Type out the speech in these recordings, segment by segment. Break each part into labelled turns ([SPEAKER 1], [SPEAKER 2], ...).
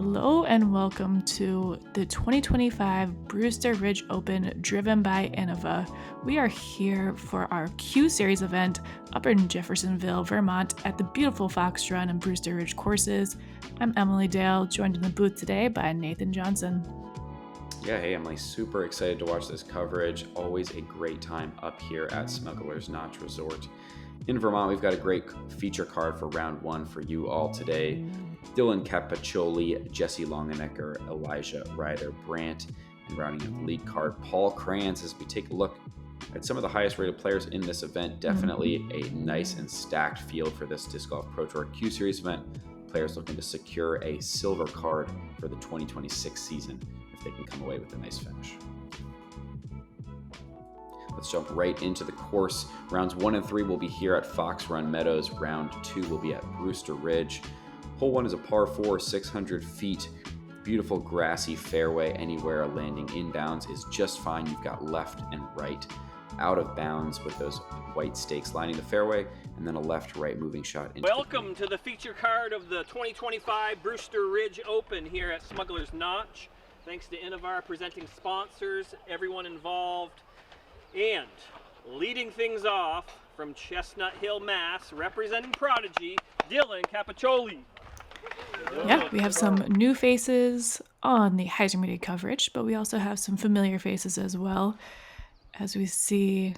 [SPEAKER 1] Hello and welcome to the 2025 Brewster Ridge Open driven by Innova. We are here for our Q Series event up in Jeffersonville, Vermont at the beautiful Fox Run and Brewster Ridge courses. I'm Emily Dale, joined in the booth today by Nathan Johnson.
[SPEAKER 2] Yeah, hey Emily, super excited to watch this coverage. Always a great time up here at Smugglers Notch Resort. In Vermont, we've got a great feature card for round one for you all today. Dylan Capaccioli, Jesse Longenecker, Elijah Ryder Brandt, and rounding out the lead card, Paul Krans, as we take a look at some of the highest rated players in this event. Definitely a nice and stacked field for this Disc Golf Pro Tour Q Series event. Players looking to secure a silver card for the 2026 season if they can come away with a nice finish. Let's jump right into the course. Rounds 1 and 3 will be here at Fox Run Meadows. Round 2 will be at Brewster Ridge. Hole 1 is a par 4, 600 feet. Beautiful grassy fairway. Anywhere landing inbounds is just fine. You've got left and right out of bounds with those white stakes lining the fairway, and then a left-right moving shot.
[SPEAKER 3] Welcome to the feature card of the 2025 Brewster Ridge Open here at Smugglers Notch. Thanks to Innova, presenting sponsors, everyone involved. And leading things off from Chestnut Hill, Mass, representing Prodigy, Dylan Capaccioli.
[SPEAKER 1] Yeah, we have some new faces on the Heiser Media coverage, but we also have some familiar faces as well. As we see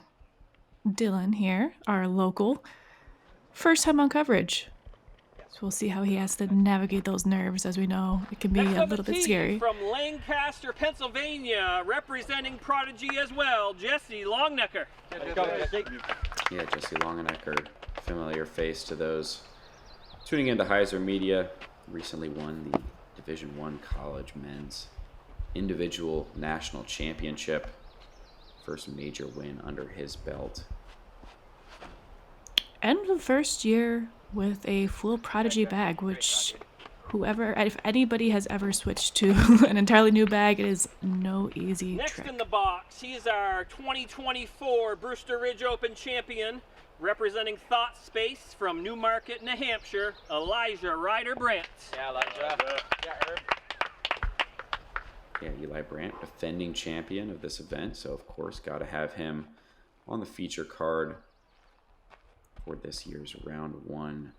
[SPEAKER 1] Dylan here, our local, first time on coverage. So we'll see how he has to navigate those nerves. As we know, it can be a little bit scary.
[SPEAKER 3] From Lancaster, Pennsylvania, representing Prodigy as well, Jesse Longenecker.
[SPEAKER 2] Yeah, Jesse Longenecker, familiar face to those tuning into Heiser Media. Recently won the Division I College Men's Individual National Championship. First major win under his belt. And
[SPEAKER 1] the first year with a full Prodigy bag, which if anybody has ever switched to an entirely new bag, it is no easy
[SPEAKER 3] Next
[SPEAKER 1] trick.
[SPEAKER 3] In the box, he's our 2024 Brewster Ridge Open champion, representing Thought Space from Newmarket, New Hampshire, Elijah Ryder Brandt.
[SPEAKER 4] Yeah, Elijah. Yeah, Herb.
[SPEAKER 2] Yeah, Eli Brandt, defending champion of this event, so of course got to have him on the feature card for this year's round 1.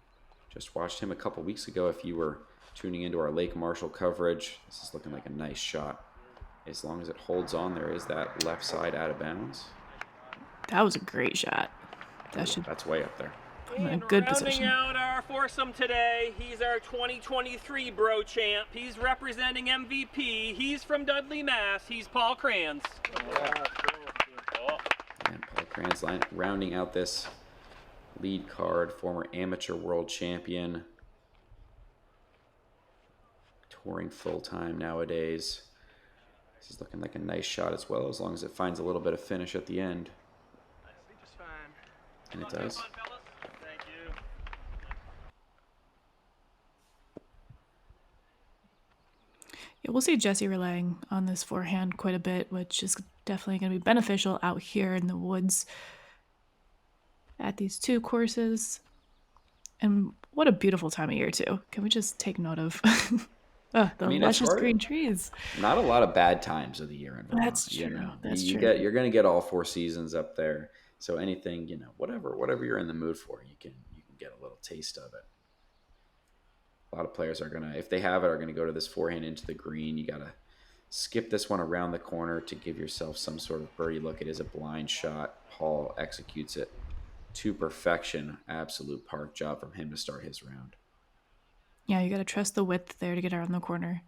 [SPEAKER 2] Just watched him a couple weeks ago. If you were tuning into our Lake Marshall coverage, this is looking like a nice shot. As long as it holds on, there is that left side out of bounds.
[SPEAKER 1] That was a great shot.
[SPEAKER 2] That's way up there.
[SPEAKER 1] In a good
[SPEAKER 3] rounding
[SPEAKER 1] position.
[SPEAKER 3] Out our foursome today, he's our 2023 Bro Champ. He's representing MVP. He's from Dudley, Mass. He's Paul Krans.
[SPEAKER 2] And Paul Krans rounding out this lead card, former amateur world champion, touring full-time nowadays. This is looking like a nice shot as well, as long as it finds a little bit of finish at the end. And it does.
[SPEAKER 3] Thank you.
[SPEAKER 1] Yeah, we'll see Jesse relying on this forehand quite a bit, which is definitely going to be beneficial out here in the woods at these two courses. And what a beautiful time of year, too. Can we just take note of the luscious green trees?
[SPEAKER 2] Not a lot of bad times of the year in Vermont.
[SPEAKER 1] That's true.
[SPEAKER 2] You know?
[SPEAKER 1] That's true.
[SPEAKER 2] You're going to get all 4 seasons up there. So anything, whatever you're in the mood for, you can get a little taste of it. A lot of players are gonna, if they have it, are gonna go to this forehand into the green. You gotta skip this one around the corner to give yourself some sort of birdie look. It is a blind shot. Paul executes it to perfection. Absolute park job from him to start his round.
[SPEAKER 1] Yeah, you gotta trust the width there to get around the corner.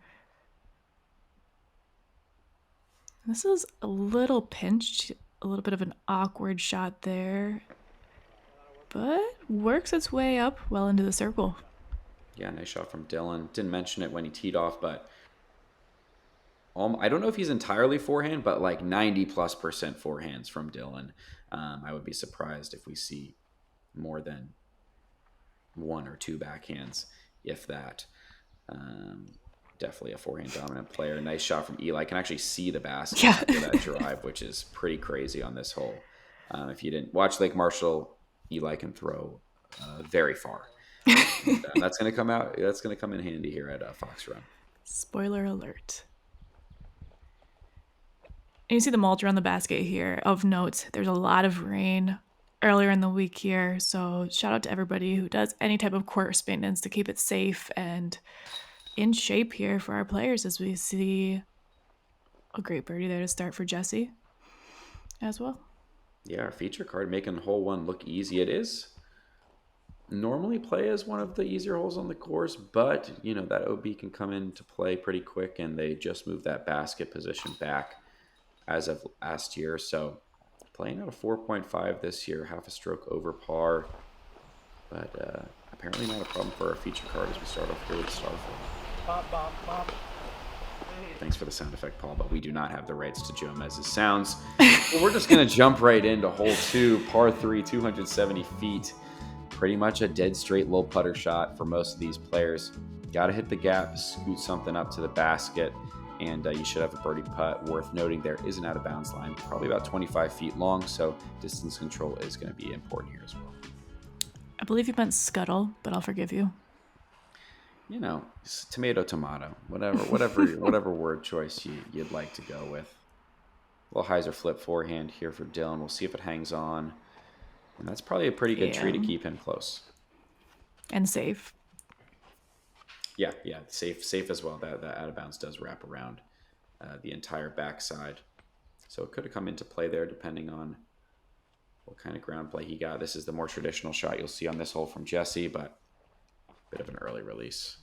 [SPEAKER 1] This is a little pinched. A little bit of an awkward shot there, but works its way up well into the circle.
[SPEAKER 2] Yeah, nice shot from Dylan. Didn't mention it when he teed off, but I don't know if he's entirely forehand, but like 90+% forehands from Dylan. I would be surprised if we see more than 1 or 2 backhands, if that. Definitely a forehand dominant player. Nice shot from Eli. Can actually see the basket after that drive, which is pretty crazy on this hole. If you didn't watch Lake Marshall, Eli can throw very far. And, that's going to come out. That's going to come in handy here at Fox Run.
[SPEAKER 1] Spoiler alert. And you see the mulch around the basket here. Of note, there's a lot of rain earlier in the week here, so shout out to everybody who does any type of course maintenance to keep it safe and in shape here for our players, as we see a great birdie there to start for Jesse as well.
[SPEAKER 2] Yeah, our feature card making hole 1 look easy. It is normally play as one of the easier holes on the course, but you know that OB can come into play pretty quick, and they just moved that basket position back as of last year. So playing at a 4.5 this year, half a stroke over par, but apparently not a problem for our feature card as we start off here with Starfall.
[SPEAKER 4] Bop, bop, bop.
[SPEAKER 2] Thanks for the sound effect, Paul, but we do not have the rights to Joe Mez's sounds. Well, we're just going to jump right into hole 2, par 3, 270 feet. Pretty much a dead straight low putter shot for most of these players. Got to hit the gap, scoot something up to the basket, and you should have a birdie putt. Worth noting, there is an out of bounds line, probably about 25 feet long, so distance control is going to be important here as well.
[SPEAKER 1] I believe you meant scuttle, but I'll forgive you.
[SPEAKER 2] You know, tomato, whatever word choice you'd like to go with. Little hyzer flip forehand here for Dylan. We'll see if it hangs on. And that's probably a pretty good tree to keep him close.
[SPEAKER 1] And safe.
[SPEAKER 2] Yeah, safe as well. That out of bounds does wrap around the entire backside. So it could have come into play there depending on what kind of ground play he got. This is the more traditional shot you'll see on this hole from Jesse, but a bit of an early release.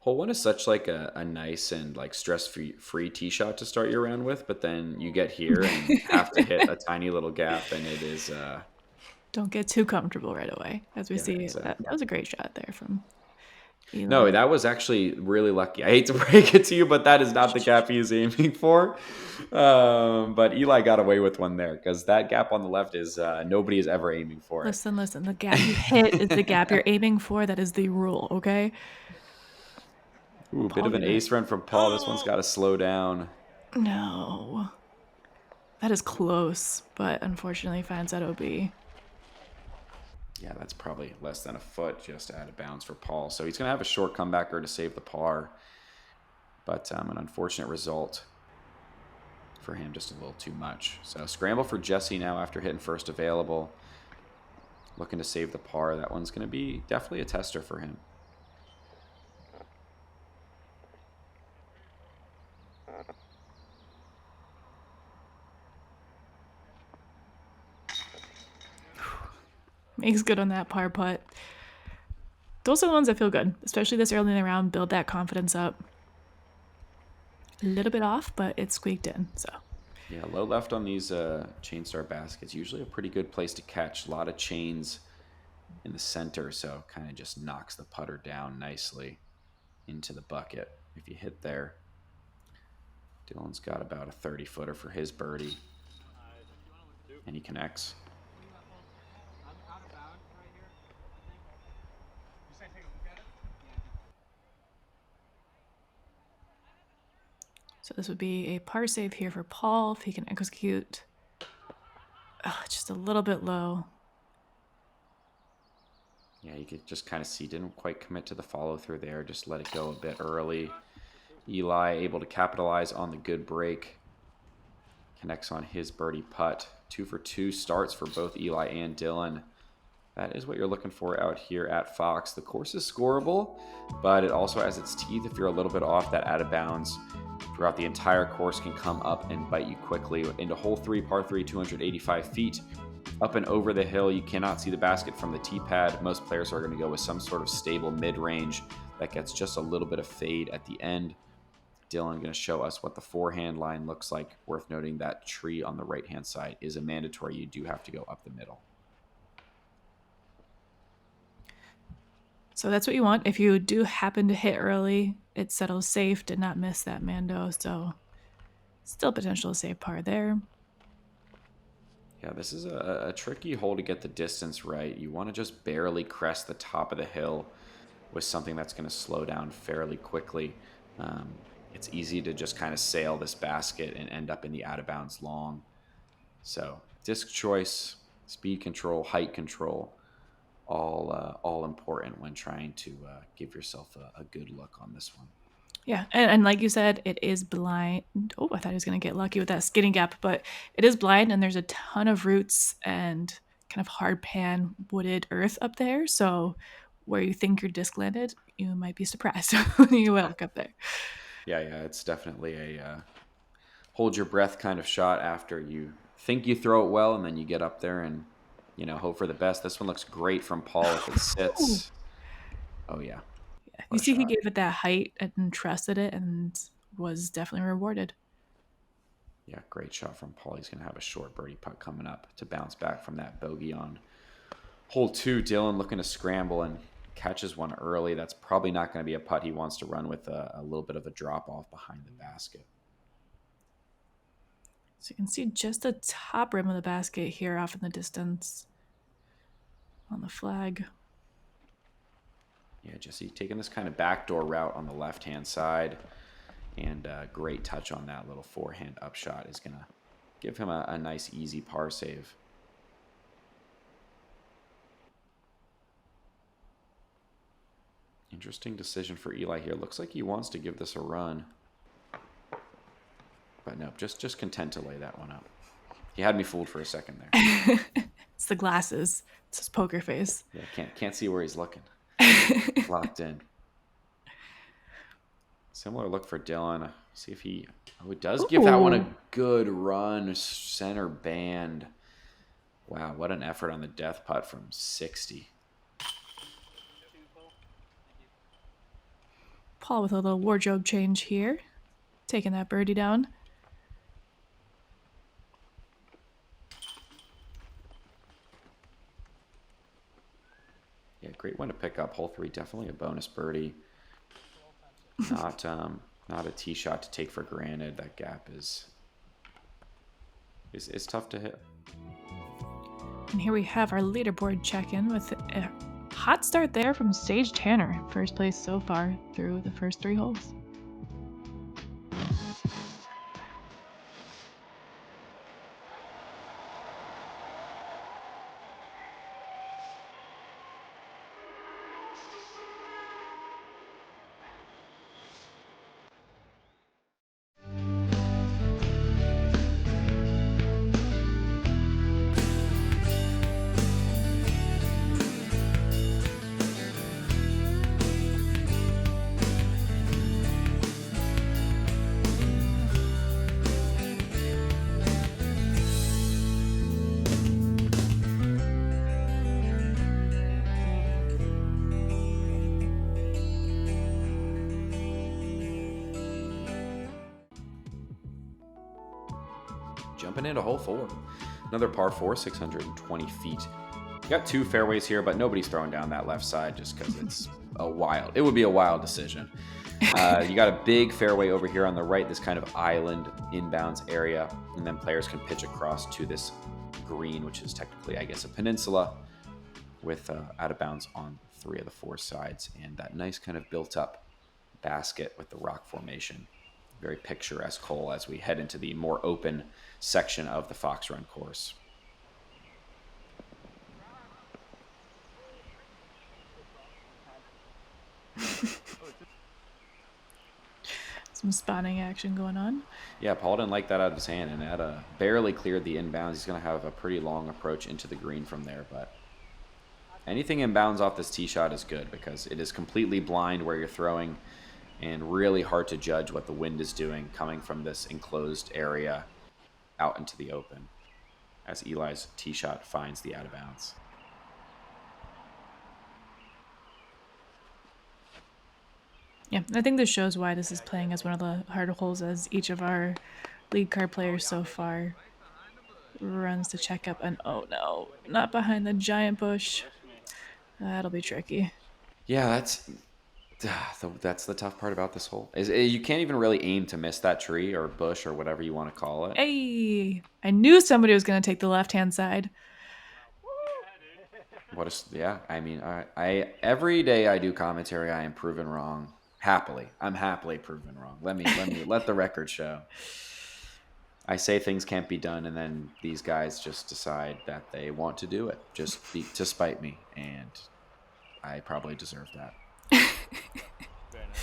[SPEAKER 2] Hole 1 is such like a nice and like stress-free tee shot to start your round with, but then you get here and have to hit a tiny little gap, and it is...
[SPEAKER 1] Don't get too comfortable right away, as we see.
[SPEAKER 2] Exactly.
[SPEAKER 1] That was a great shot there from Eli.
[SPEAKER 2] No, that was actually really lucky. I hate to break it to you, but that is not the gap he is aiming for. But Eli got away with one there, because that gap on the left is nobody is ever aiming for it.
[SPEAKER 1] Listen. The gap you hit is the gap you're aiming for. That is the rule, okay?
[SPEAKER 2] Ooh, bit of an ace run from Paul. This one's got to slow down.
[SPEAKER 1] No. That is close, but unfortunately finds that OB.
[SPEAKER 2] Yeah, that's probably less than a foot just out of bounds for Paul. So he's going to have a short comebacker to save the par. But an unfortunate result for him, just a little too much. So scramble for Jesse now after hitting first available. Looking to save the par. That one's going to be definitely a tester for him.
[SPEAKER 1] Makes good on that par putt. Those are the ones that feel good, especially this early in the round. Build that confidence up. A little bit off, but it's squeaked in. So
[SPEAKER 2] yeah, low left on these chain star baskets. Usually a pretty good place to catch. A lot of chains in the center, so kind of just knocks the putter down nicely into the bucket. If you hit there, Dylan's got about a 30-footer for his birdie, and he connects.
[SPEAKER 1] So this would be a par save here for Paul if he can execute. Just a little bit low.
[SPEAKER 2] Yeah, you could just kind of see, didn't quite commit to the follow through there. Just let it go a bit early. Eli able to capitalize on the good break. Connects on his birdie putt. 2 for 2 starts for both Eli and Dylan. That is what you're looking for out here at Fox. The course is scoreable, but it also has its teeth. If you're a little bit off, that out of bounds throughout the entire course can come up and bite you quickly. Into hole 3, par 3, 285 feet. Up and over the hill, you cannot see the basket from the tee pad. Most players are going to go with some sort of stable mid-range that gets just a little bit of fade at the end. Dylan going to show us what the forehand line looks like. Worth noting that tree on the right-hand side is a mandatory. You do have to go up the middle.
[SPEAKER 1] So that's what you want. If you do happen to hit early, it settles safe, did not miss that Mando, so still potential to save par there.
[SPEAKER 2] Yeah, this is a tricky hole to get the distance right. You want to just barely crest the top of the hill with something that's going to slow down fairly quickly. It's easy to just kind of sail this basket and end up in the out-of-bounds long. So disc choice, Speed control, height control, all important when trying to give yourself a good look on this one.
[SPEAKER 1] Yeah, and like you said, it is blind. Oh, I thought he was going to get lucky with that skinny gap, but it is blind, and there's a ton of roots and kind of hard pan wooded earth up there. So where you think your disc landed, you might be surprised when you walk up there.
[SPEAKER 2] Yeah, it's definitely a hold your breath kind of shot after you think you throw it well, and then you get up there and, hope for the best. This one looks great from Paul if it sits. Oh, yeah.
[SPEAKER 1] You see, he
[SPEAKER 2] shot.
[SPEAKER 1] gave it that height and trusted it and was definitely rewarded.
[SPEAKER 2] Yeah, great shot from Paul. He's going to have a short birdie putt coming up to bounce back from that bogey on hole 2. Dylan looking to scramble and catches one early. That's probably not going to be a putt he wants to run with a little bit of a drop off behind the basket.
[SPEAKER 1] So you can see just the top rim of the basket here off in the distance on the flag.
[SPEAKER 2] Yeah, Jesse taking this kind of backdoor route on the left-hand side, and a great touch on that little forehand upshot is going to give him a nice, easy par save. Interesting decision for Eli here. Looks like he wants to give this a run. But no, just content to lay that one up. He had me fooled for a second there.
[SPEAKER 1] It's the glasses. It's his poker face.
[SPEAKER 2] Yeah, can't see where he's looking. Locked in. Similar look for Dylan. See if he... Oh, it does give that one a good run. Center band. Wow, what an effort on the death putt from 60.
[SPEAKER 1] Paul with a little wardrobe change here. Taking that birdie down.
[SPEAKER 2] Yeah, great one to pick up. Hole 3, definitely a bonus birdie. Not a tee shot to take for granted. That gap is tough to hit.
[SPEAKER 1] And here we have our leaderboard check-in with a hot start there from Sage Tanner. First place so far through the first 3 holes.
[SPEAKER 2] Jumping into hole 4. Another par 4, 620 feet. You got 2 fairways here, but nobody's throwing down that left side just because it would be a wild decision. You got a big fairway over here on the right, this kind of island inbounds area, and then players can pitch across to this green, which is technically, I guess, a peninsula with out of bounds on 3 of the 4 sides, and that nice kind of built up basket with the rock formation. Very picturesque hole as we head into the more open section of the Fox Run course.
[SPEAKER 1] Some spawning action going on.
[SPEAKER 2] Yeah, Paul didn't like that out of his hand, and that barely cleared the inbounds. He's going to have a pretty long approach into the green from there, but anything inbounds off this tee shot is good because it is completely blind where you're throwing and really hard to judge what the wind is doing coming from this enclosed area out into the open as Eli's tee shot finds the out of bounds.
[SPEAKER 1] Yeah, I think this shows why this is playing as one of the harder holes, as each of our lead card players so far runs to check up, and oh no, not behind the giant bush. That'll be tricky.
[SPEAKER 2] Yeah, that's the tough part about this hole. Is you can't even really aim to miss that tree or bush or whatever you want to call it.
[SPEAKER 1] Hey, I knew somebody was going to take the left-hand side.
[SPEAKER 2] I mean, I every day I do commentary, I am proven wrong. I'm happily proven wrong. Let the record show. I say things can't be done, and then these guys just decide that they want to do it, to spite me, and I probably deserve that.
[SPEAKER 4] Very nice.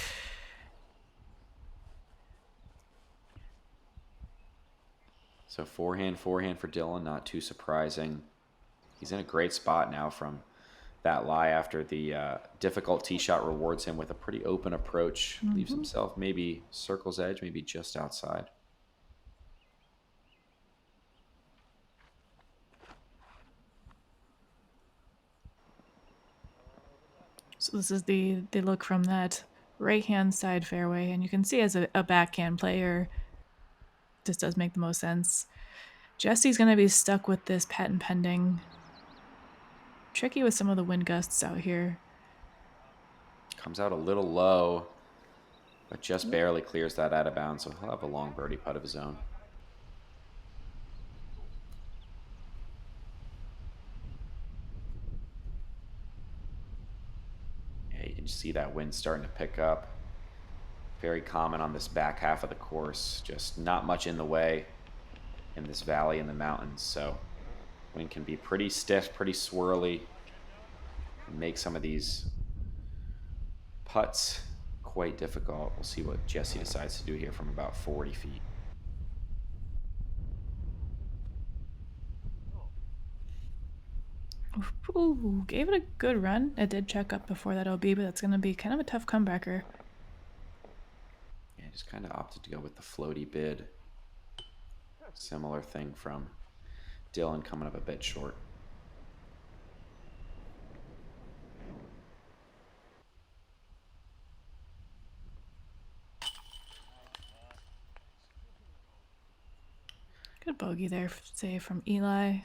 [SPEAKER 2] So forehand for Dylan, not too surprising. He's in a great spot now from that lie after the difficult tee shot rewards him with a pretty open approach. Leaves himself maybe circle's edge, maybe just outside.
[SPEAKER 1] So this is the look from that right-hand side fairway, and you can see as a backhand player, this does make the most sense. Jesse's going to be stuck with this patent pending. Tricky with some of the wind gusts out here.
[SPEAKER 2] Comes out a little low, but just barely clears that out of bounds, so he'll have a long birdie putt of his own. Yeah, you can see that wind starting to pick up. Very common on this back half of the course. Just not much in the way in this valley in the mountains, so wind can be pretty stiff, pretty swirly, and make some of these putts quite difficult. We'll see what Jesse decides to do here from about 40 feet.
[SPEAKER 1] Ooh, gave it a good run. It did check up before that OB, but that's going to be kind of a tough comebacker.
[SPEAKER 2] Yeah, just kind of opted to go with the floaty bid. Similar thing from Dylan, coming up a bit short.
[SPEAKER 1] Good bogey there, say, from Eli.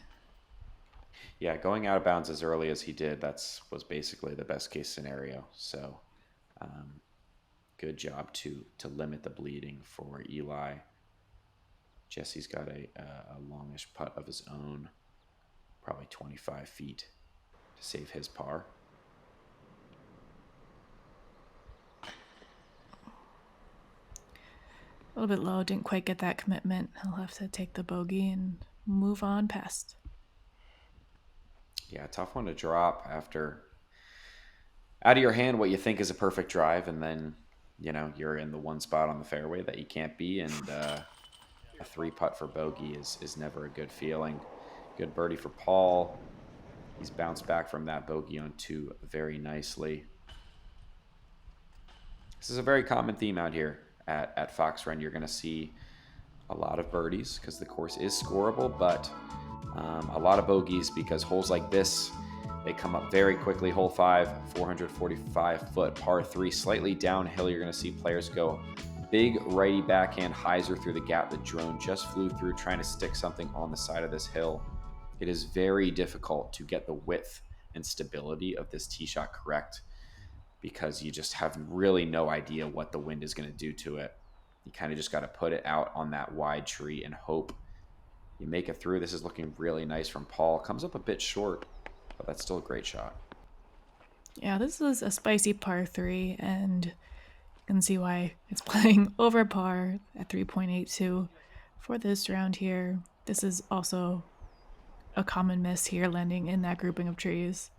[SPEAKER 2] Yeah, going out of bounds as early as he did, was basically the best case scenario. So good job to limit the bleeding for Eli. Jesse's got a longish putt of his own, probably 25 feet to save his par.
[SPEAKER 1] A little bit low, didn't quite get that commitment. He'll have to take the bogey and move on past.
[SPEAKER 2] Yeah, tough one to drop after out of your hand what you think is a perfect drive, and then, you know, you're in the one spot on the fairway that you can't be, and a 3-putt for bogey is never a good feeling. Good birdie for Paul. He's bounced back from that bogey on 2 very nicely. This is a very common theme out here at Fox Run. You're going to see a lot of birdies because the course is scoreable, but a lot of bogeys because holes like this, they come up very quickly. Hole 5, 445-foot par 3, slightly downhill. You're going to see players go big righty backhand hyzer through the gap the drone just flew through, trying to stick something on the side of this hill. It is very difficult to get the width and stability of this tee shot correct because you just have really no idea what the wind is going to do to it. You kind of just got to put it out on that wide tree and hope you make it through. This is looking really nice from Paul. Comes up a bit short, but that's still a great shot.
[SPEAKER 1] Yeah, this is a spicy par 3, and you can see why it's playing over par at 3.82 for this round here. This is also a common miss here, landing in that grouping of trees.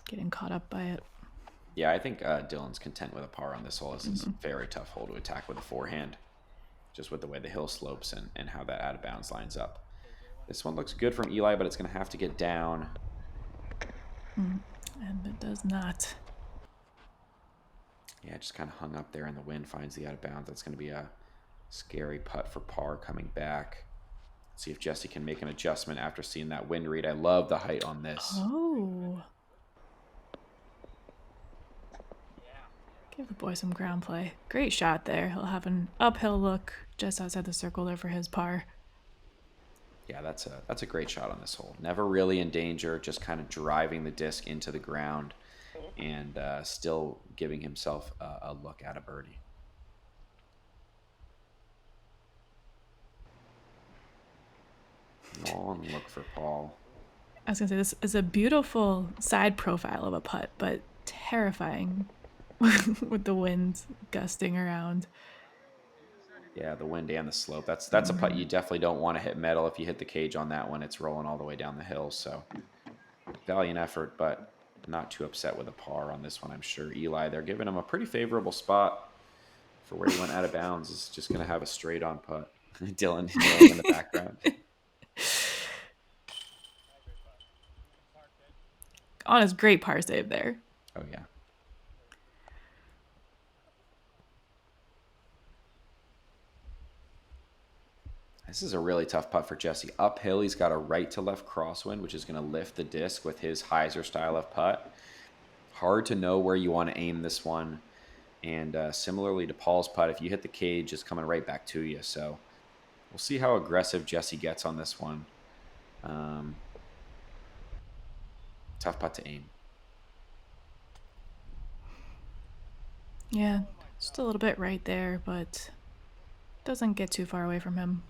[SPEAKER 1] Getting caught up by it.
[SPEAKER 2] Yeah, I think Dylan's content with a par on this hole. This is a very tough hole to attack with a forehand, just with the way the hill slopes and how that out of bounds lines up. This one looks good from Eli, but it's going to have to get down.
[SPEAKER 1] And it does not.
[SPEAKER 2] Yeah, just kind of hung up there in the wind, finds the out of bounds. That's going to be a scary putt for par coming back. Let's see if Jesse can make an adjustment after seeing that wind read. I love the height on this.
[SPEAKER 1] Oh. Give the boy some ground play. Great shot there. He'll have an uphill look just outside the circle there for his par.
[SPEAKER 2] Yeah, that's a great shot on this hole. Never really in danger, just kind of driving the disc into the ground and still giving himself a look at a birdie. Long look for Paul.
[SPEAKER 1] I was going to say, this is a beautiful side profile of a putt, but terrifying with the wind gusting around.
[SPEAKER 2] Yeah, the wind and the slope. That's a putt you definitely don't want to hit metal. If you hit the cage on that one, it's rolling all the way down the hill. So valiant effort, but not too upset with a par on this one, I'm sure. Eli, they're giving him a pretty favorable spot for where he went out of bounds. Is just going to have a straight on putt. Dylan kneeling in the background.
[SPEAKER 1] On his great par save there.
[SPEAKER 2] Oh, yeah. This is a really tough putt for Jesse. Uphill, he's got a right to left crosswind, which is going to lift the disc with his hyzer style of putt. Hard to know where you want to aim this one. And similarly to Paul's putt, if you hit the cage, it's coming right back to you. So we'll see how aggressive Jesse gets on this one. Tough putt to aim.
[SPEAKER 1] Yeah, just a little bit right there, but doesn't get too far away from him.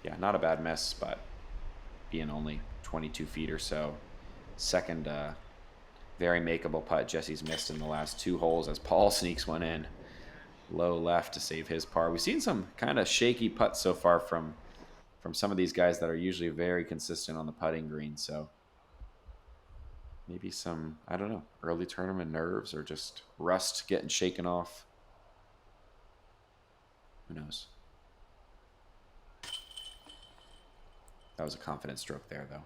[SPEAKER 2] Yeah, not a bad miss, but being only 22 feet or so. Second very makeable putt Jesse's missed in the last 2 holes as Paul sneaks one in. Low left to save his par. We've seen some kind of shaky putts so far from some of these guys that are usually very consistent on the putting green. So maybe some, I don't know, early tournament nerves or just rust getting shaken off. Who knows? That was a confident stroke there, though.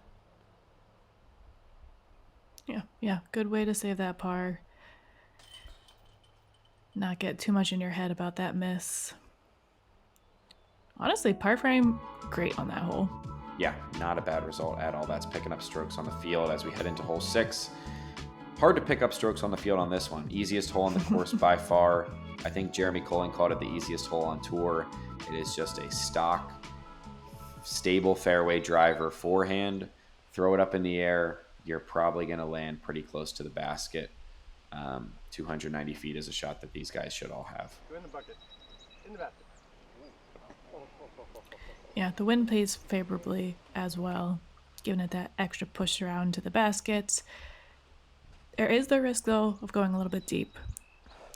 [SPEAKER 1] Yeah, good way to save that par. Not get too much in your head about that miss. Honestly, par frame, great on that hole.
[SPEAKER 2] Yeah, not a bad result at all. That's picking up strokes on the field as we head into hole 6. Hard to pick up strokes on the field on this one. Easiest hole on the course by far. I think Jeremy Colin called it the easiest hole on tour. It is just a stock, stable fairway driver forehand. Throw it up in the air. You're probably going to land pretty close to the basket. 290 feet is a shot that these guys should all have.
[SPEAKER 4] Go in the bucket. In the basket.
[SPEAKER 1] Yeah, the wind plays favorably as well, giving it that extra push around to the baskets. There is the risk, though, of going a little bit deep.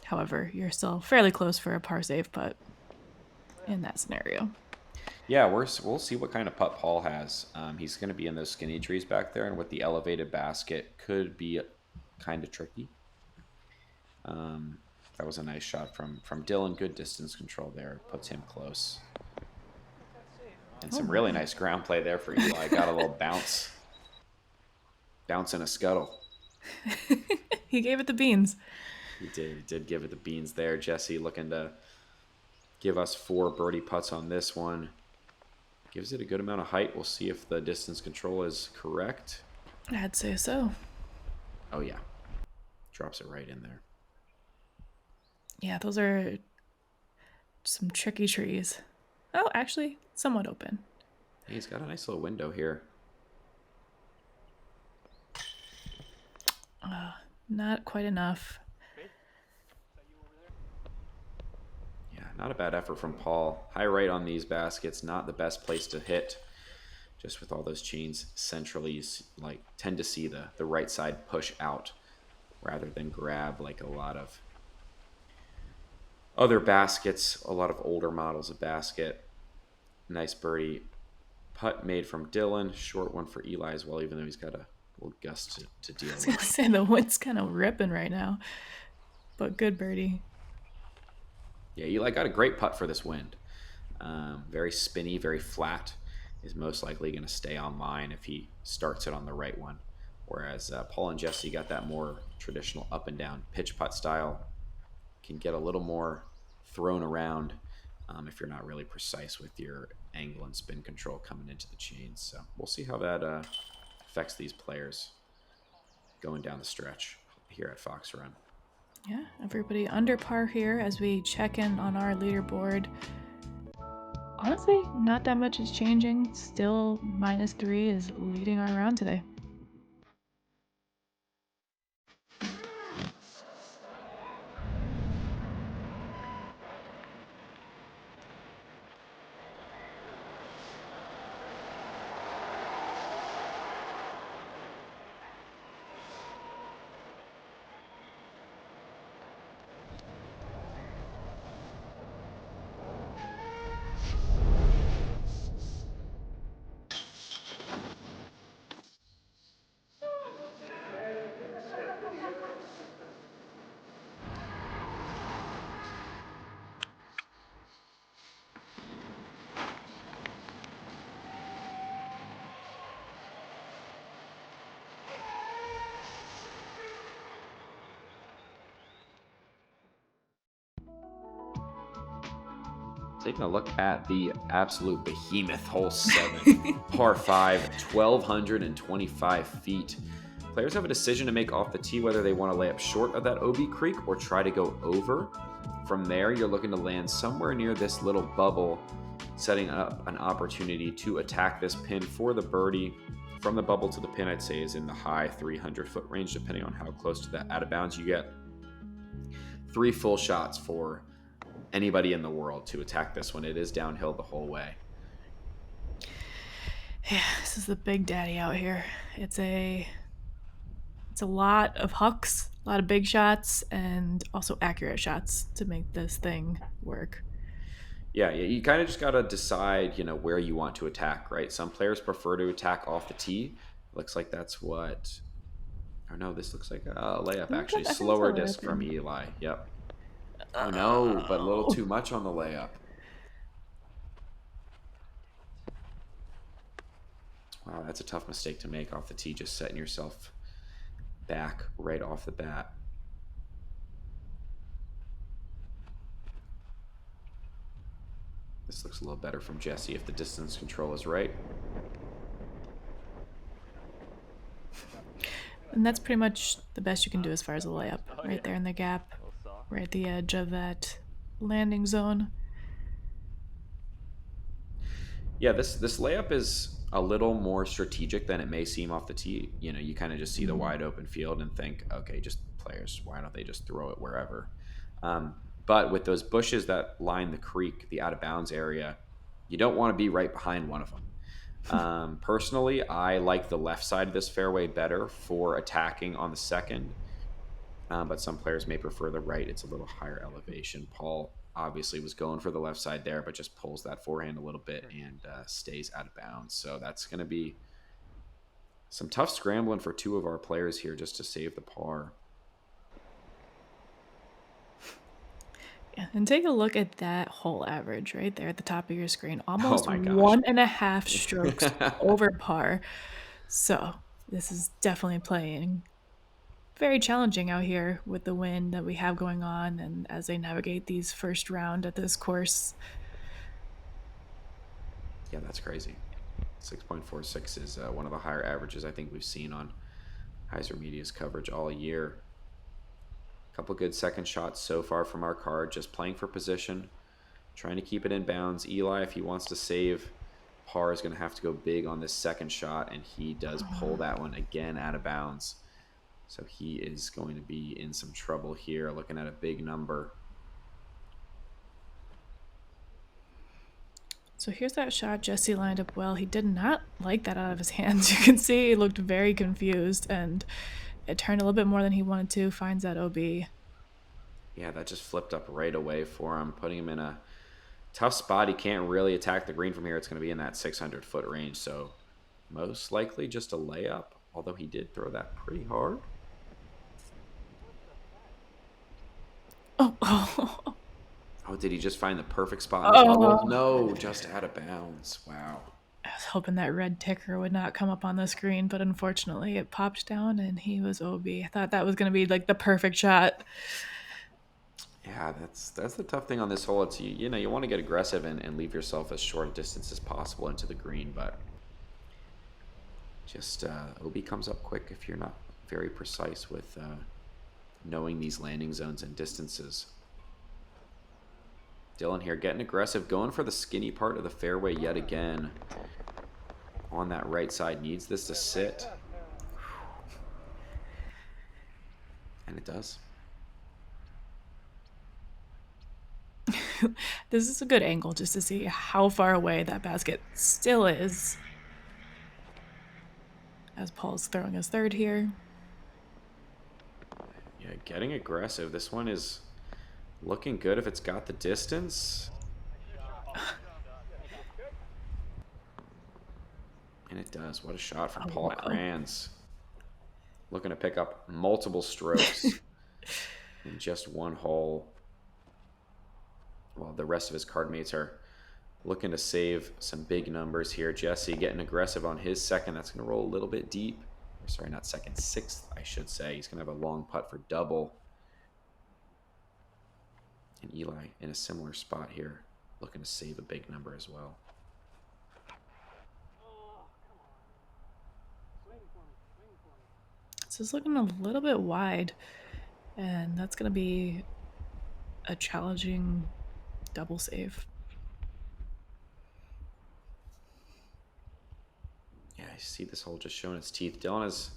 [SPEAKER 1] However, you're still fairly close for a par save putt in that scenario.
[SPEAKER 2] Yeah, we'll see what kind of putt Paul has. He's going to be in those skinny trees back there, and with the elevated basket, could be kind of tricky. That was a nice shot from Dylan. Good distance control there. Puts him close. And some really nice ground play there for Eli. Got a little bounce. Bounce and a scuttle.
[SPEAKER 1] He gave it the beans.
[SPEAKER 2] He did give it the beans there. Jesse looking to give us 4 birdie putts on this one. Gives it a good amount of height. We'll see if the distance control is correct.
[SPEAKER 1] I'd say so.
[SPEAKER 2] Oh, yeah. Drops it right in there.
[SPEAKER 1] Yeah, those are some tricky trees. Oh, actually, somewhat open.
[SPEAKER 2] Hey, he's got a nice little window here.
[SPEAKER 1] Not quite enough.
[SPEAKER 2] Yeah, not a bad effort from Paul. High right on these baskets, not the best place to hit. Just with all those chains centrally, you tend to see the right side push out rather than grab like a lot of other baskets, a lot of older models of basket. Nice birdie putt made from Dylan. Short one for Eli as well, even though he's got a little gust to deal
[SPEAKER 1] I was going
[SPEAKER 2] with.
[SPEAKER 1] to say the wind's kind of ripping right now, but good birdie.
[SPEAKER 2] Yeah, Eli got a great putt for this wind. Very spinny, very flat. Is most likely going to stay on line if he starts it on the right one. Whereas Paul and Jesse got that more traditional up and down pitch putt style. Can get a little more thrown around if you're not really precise with your angle and spin control coming into the chains. So we'll see how that affects these players going down the stretch here at Fox Run.
[SPEAKER 1] Yeah, everybody under par here as we check in on our leaderboard. Honestly, not that much is changing. Still -3 is leading our round today.
[SPEAKER 2] Taking a look at the absolute behemoth hole 7, par 5, 1,225 feet. Players have a decision to make off the tee whether they want to lay up short of that OB creek or try to go over. From there, you're looking to land somewhere near this little bubble, setting up an opportunity to attack this pin for the birdie. From the bubble to the pin, I'd say is in the high 300-foot range, depending on how close to that out of bounds you get. 3 full shots for anybody in the world to attack this one. It is downhill the whole way.
[SPEAKER 1] Yeah, this is the big daddy out here. It's a lot of hucks, a lot of big shots, and also accurate shots to make this thing work.
[SPEAKER 2] Yeah, you kind of just got to decide, where you want to attack, right? Some players prefer to attack off the tee. Looks like that's what... Oh, no, this looks like a layup, actually. Slower disc from Eli. Yep. Oh, no, but a little too much on the layup. Wow, that's a tough mistake to make off the tee, just setting yourself back right off the bat. This looks a little better from Jesse if the distance control is right.
[SPEAKER 1] And that's pretty much the best you can do as far as a layup. Right there in the gap, right at the edge of that landing zone.
[SPEAKER 2] Yeah, this layup is a little more strategic than it may seem off the tee. You kind of just see the wide open field and think, okay, just players, why don't they just throw it wherever? But with those bushes that line the creek, the out of bounds area, you don't want to be right behind one of them. Personally, I like the left side of this fairway better for attacking on the second, but some players may prefer the right. It's a little higher elevation. Paul obviously was going for the left side there, but just pulls that forehand a little bit and stays out of bounds. So that's going to be some tough scrambling for 2 of our players here just to save the par.
[SPEAKER 1] Yeah, and take a look at that hole average right there at the top of your screen. Almost 1.5 strokes over par. So this is definitely playing very challenging out here with the wind that we have going on and as they navigate these first round at this course.
[SPEAKER 2] Yeah, that's crazy. 6.46 is one of the higher averages I think we've seen on Heiser Media's coverage all year. Couple good second shots so far from our card, just playing for position, trying to keep it in bounds. Eli, if he wants to save par, is going to have to go big on this second shot, and he does pull that one again out of bounds. So he is going to be in some trouble here, looking at a big number.
[SPEAKER 1] So here's that shot. Jesse lined up well. He did not like that out of his hands. You can see he looked very confused, and it turned a little bit more than he wanted to. Finds that OB.
[SPEAKER 2] Yeah, that just flipped up right away for him, putting him in a tough spot. He can't really attack the green from here. It's going to be in that 600-foot range, so most likely just a layup, although he did throw that pretty hard. Oh, did he just find the perfect spot in the bubble? No, just out of bounds. Wow.
[SPEAKER 1] I was hoping that red ticker would not come up on the screen, but unfortunately it popped down and he was OB. I thought that was going to be like the perfect shot.
[SPEAKER 2] Yeah, that's the tough thing on this hole. It's you want to get aggressive and leave yourself as short a distance as possible into the green, but just OB comes up quick if you're not very precise with knowing these landing zones and distances. Dylan here getting aggressive, going for the skinny part of the fairway yet again. On that right side, needs this to sit. And it does.
[SPEAKER 1] This is a good angle just to see how far away that basket still is. As Paul's throwing his third here.
[SPEAKER 2] Yeah, getting aggressive. This one is looking good if it's got the distance. And it does. What a shot from Paul Krans. Looking to pick up multiple strokes in just one hole. While the rest of his card mates are looking to save some big numbers here. Jesse getting aggressive on his second. That's going to roll a little bit deep. Sorry, not second, sixth, I should say. He's going to have a long putt for double. And Eli in a similar spot here. looking to save a big number as well.
[SPEAKER 1] This is looking a little bit wide, and that's going to be a challenging double save.
[SPEAKER 2] Yeah, I see this hole just showing its teeth. Dylan has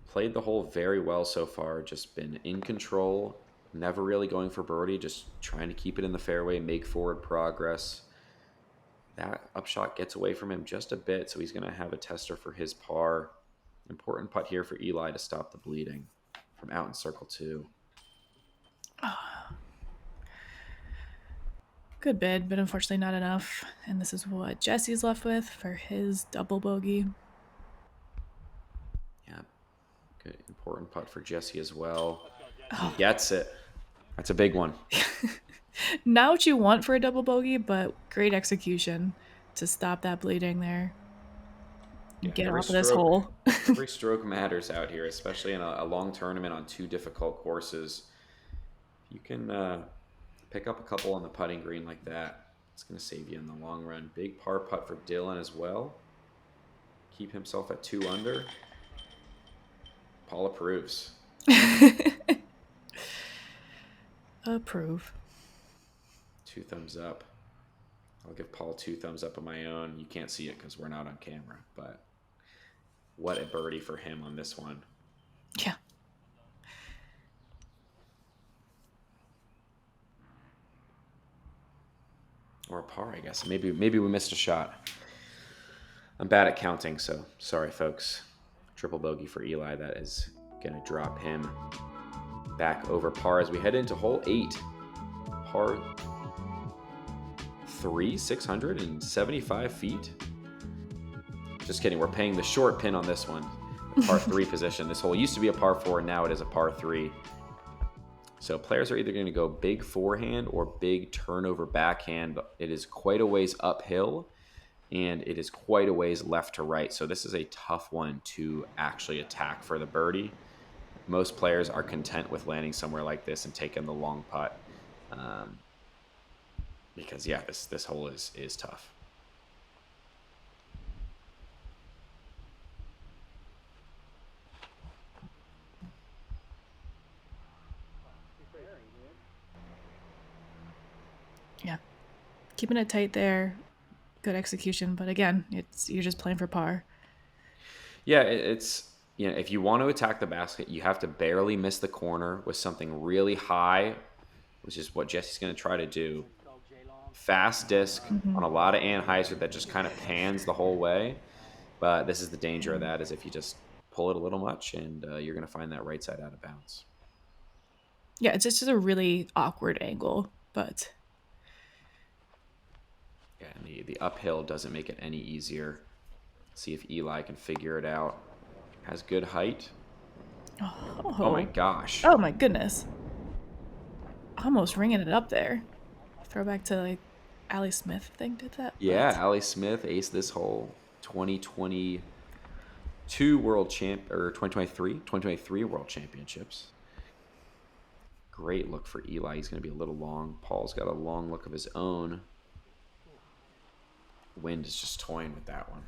[SPEAKER 2] played the hole very well so far, just been in control, never really going for birdie, just trying to keep it in the fairway, make forward progress. That upshot gets away from him just a bit, so he's going to have a tester for his par. Important putt here for Eli to stop the bleeding from out in circle 2.
[SPEAKER 1] Good bid, but unfortunately not enough. And this is what Jesse's left with for his double bogey.
[SPEAKER 2] Yeah, good important putt for Jesse as well.
[SPEAKER 1] Oh.
[SPEAKER 2] He gets it. That's a big one.
[SPEAKER 1] Not what you want for a double bogey, but great execution to stop that bleeding there.
[SPEAKER 2] Yeah,
[SPEAKER 1] get off of this hole.
[SPEAKER 2] Every stroke matters out here, especially in a long tournament on 2 difficult courses. If you can pick up a couple on the putting green like that, it's going to save you in the long run. Big par putt for Dylan as well. Keep himself at 2 under. Paul approves.
[SPEAKER 1] Approve.
[SPEAKER 2] 2 thumbs up. I'll give Paul 2 thumbs up on my own. You can't see it because we're not on camera, but what a birdie for him on this one.
[SPEAKER 1] Yeah.
[SPEAKER 2] Or a par, I guess. Maybe we missed a shot. I'm bad at counting, so sorry, folks. Triple bogey for Eli. That is going to drop him back over par as we head into hole 8. Par 3, 675 feet. Just kidding. We're paying the short pin on this one. The par 3 position. This hole used to be a par 4, and now it is a par 3. So players are either going to go big forehand or big turnover backhand, but it is quite a ways uphill, and it is quite a ways left to right. So this is a tough one to actually attack for the birdie. Most players are content with landing somewhere like this and taking the long putt. Because, yeah, this hole is tough.
[SPEAKER 1] Yeah. Keeping it tight there. Good execution. But again, you're just playing for par.
[SPEAKER 2] Yeah, it's, you know, if you want to attack the basket, you have to barely miss the corner with something really high, which is what Jesse's going to try to do. Fast disc on a lot of anhyzer that just kind of pans the whole way. But this is the danger of that, is if you just pull it a little much, and you're going to find that right side out of bounds.
[SPEAKER 1] Yeah, it's just a really awkward angle, but...
[SPEAKER 2] Yeah, and the uphill doesn't make it any easier. See if Eli can figure it out. Has good height. Oh my gosh.
[SPEAKER 1] Oh my goodness. Almost ringing it up there. Throwback to like Allie Smith, I think, did that.
[SPEAKER 2] Yeah, Allie Smith aced this hole. 2022 world champ, or 2023 world championships. Great look for Eli. He's going to be a little long. Paul's got a long look of his own. Wind is just toying with that one.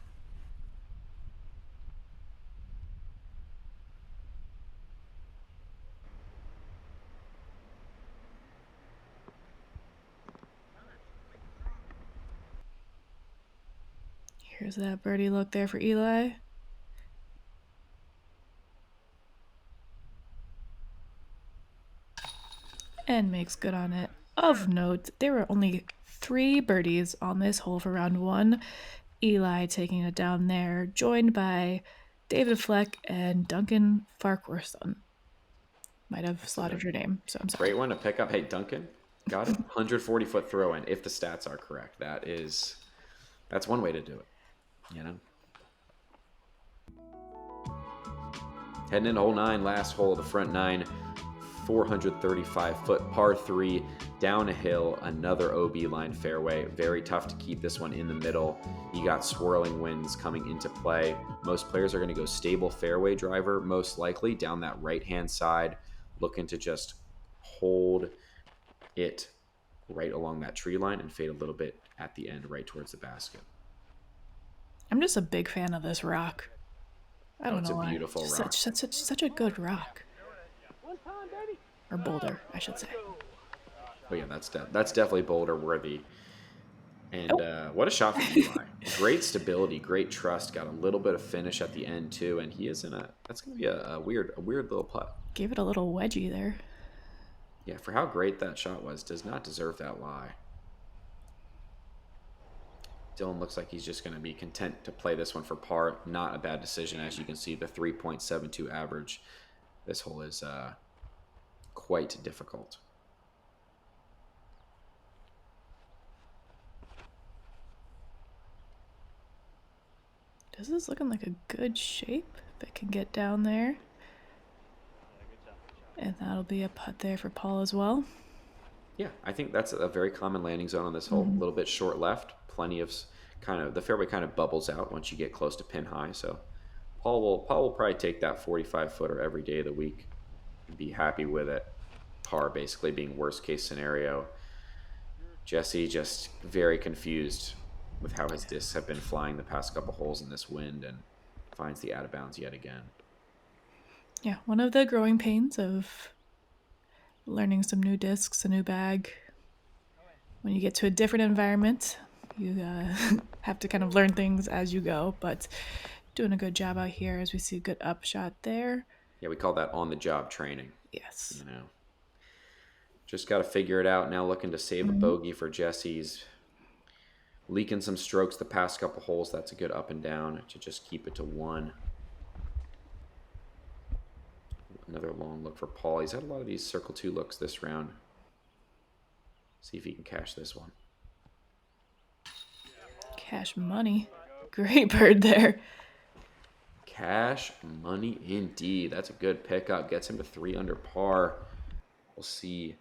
[SPEAKER 1] Here's that birdie look there for Eli. And makes good on it. Of note, there were only 3 birdies on this hole for round 1. Eli taking it down there, joined by David Fleck and Duncan Farquharson. Might have slaughtered your name, so I'm sorry.
[SPEAKER 2] Great one to pick up. Hey, Duncan, got it. 140-foot throw in, if the stats are correct. That's one way to do it, you know? Heading into hole 9, last hole of the front 9. 435-foot par 3 down a hill, another OB line fairway. Very tough to keep this one in the middle. You got swirling winds coming into play. Most players are going to go stable fairway driver, most likely down that right-hand side, looking to just hold it right along that tree line and fade a little bit at the end right towards the basket.
[SPEAKER 1] I'm just a big fan of this rock. I don't
[SPEAKER 2] It's
[SPEAKER 1] know
[SPEAKER 2] a
[SPEAKER 1] why.
[SPEAKER 2] beautiful
[SPEAKER 1] Just
[SPEAKER 2] rock.
[SPEAKER 1] such a good rock. Or boulder, I should say.
[SPEAKER 2] Oh yeah, that's definitely boulder worthy. And what a shot from Eli. Great stability, great trust. Got a little bit of finish at the end too, and he is in a. That's going to be a weird little putt.
[SPEAKER 1] Gave it a little wedgie there.
[SPEAKER 2] Yeah, for how great that shot was, does not deserve that lie. Dylan looks like he's just going to be content to play this one for par. Not a bad decision, as you can see, the 3.72 average. This hole is quite difficult.
[SPEAKER 1] This is looking like a good shape. If it can get down there. And that'll be a putt there for Paul as well.
[SPEAKER 2] Yeah, I think that's a very common landing zone on this hole. A little bit short left, plenty of the fairway kind of bubbles out once you get close to pin high. So Paul will probably take that 45-footer every day of the week and be happy with it. Par basically being worst case scenario. Jesse just very confused with how his discs have been flying the past couple holes in this wind and finds the out of bounds yet again.
[SPEAKER 1] Yeah, one of the growing pains of learning some new discs, a new bag. When you get to a different environment, you have to kind of learn things as you go, but doing a good job out here as we see a good upshot there.
[SPEAKER 2] Yeah, we call that on-the-job training.
[SPEAKER 1] Yes.
[SPEAKER 2] You know, just got to figure it out now. Looking to save a bogey for Jesse's. Leaking some strokes the past couple holes. That's a good up and down to just keep it to one. Another long look for Paul. He's had a lot of these circle 2 looks this round. See if he can cash this one.
[SPEAKER 1] Cash money. Great bird there.
[SPEAKER 2] Cash money indeed. That's a good pickup. Gets him to 3 under par. We'll see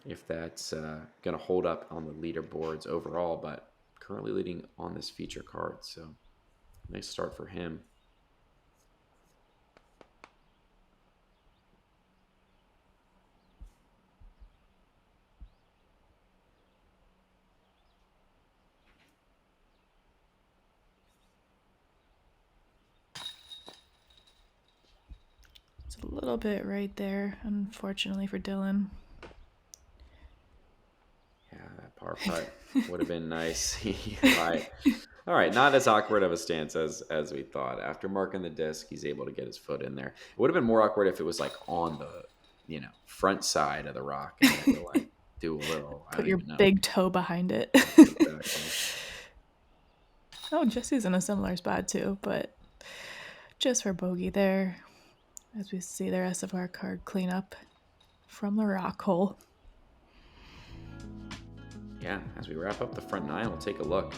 [SPEAKER 2] if that's going to hold up on the leaderboards overall, but currently leading on this feature card. So nice start for him.
[SPEAKER 1] A little bit right there, unfortunately for Dylan.
[SPEAKER 2] Yeah, that par putt would have been nice. All right, not as awkward of a stance as we thought. After marking the disc, he's able to get his foot in there. It would have been more awkward if it was like on the front side of the rock and you had to like do a little.
[SPEAKER 1] Put your big toe behind it.
[SPEAKER 2] Exactly.
[SPEAKER 1] Oh, Jesse's in a similar spot too, but just for bogey there. As we see the rest of our card clean up from the rock hole.
[SPEAKER 2] Yeah, as we wrap up the front 9, we'll take a look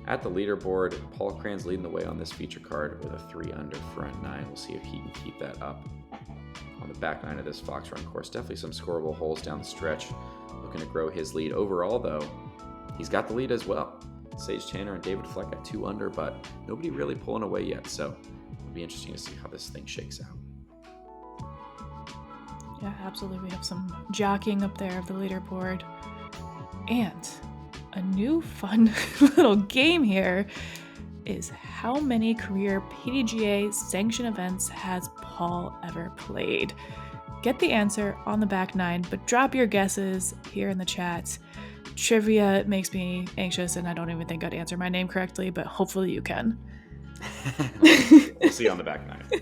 [SPEAKER 2] at the leaderboard. Paul Krans leading the way on this feature card with a 3 under front 9. We'll see if he can keep that up on the back 9 of this Fox Run course. Definitely some scoreable holes down the stretch. Looking to grow his lead. Overall, though, he's got the lead as well. Sage Tanner and David Fleck at 2 under, but nobody really pulling away yet. So it'll be interesting to see how this thing shakes out.
[SPEAKER 1] Yeah, absolutely. We have some jockeying up there of the leaderboard. And a new fun little game here is how many career PDGA sanctioned events has Paul ever played? Get the answer on the back 9, but drop your guesses here in the chat. Trivia makes me anxious, and I don't even think I'd answer my name correctly, but hopefully you can.
[SPEAKER 2] We'll see you on the back 9.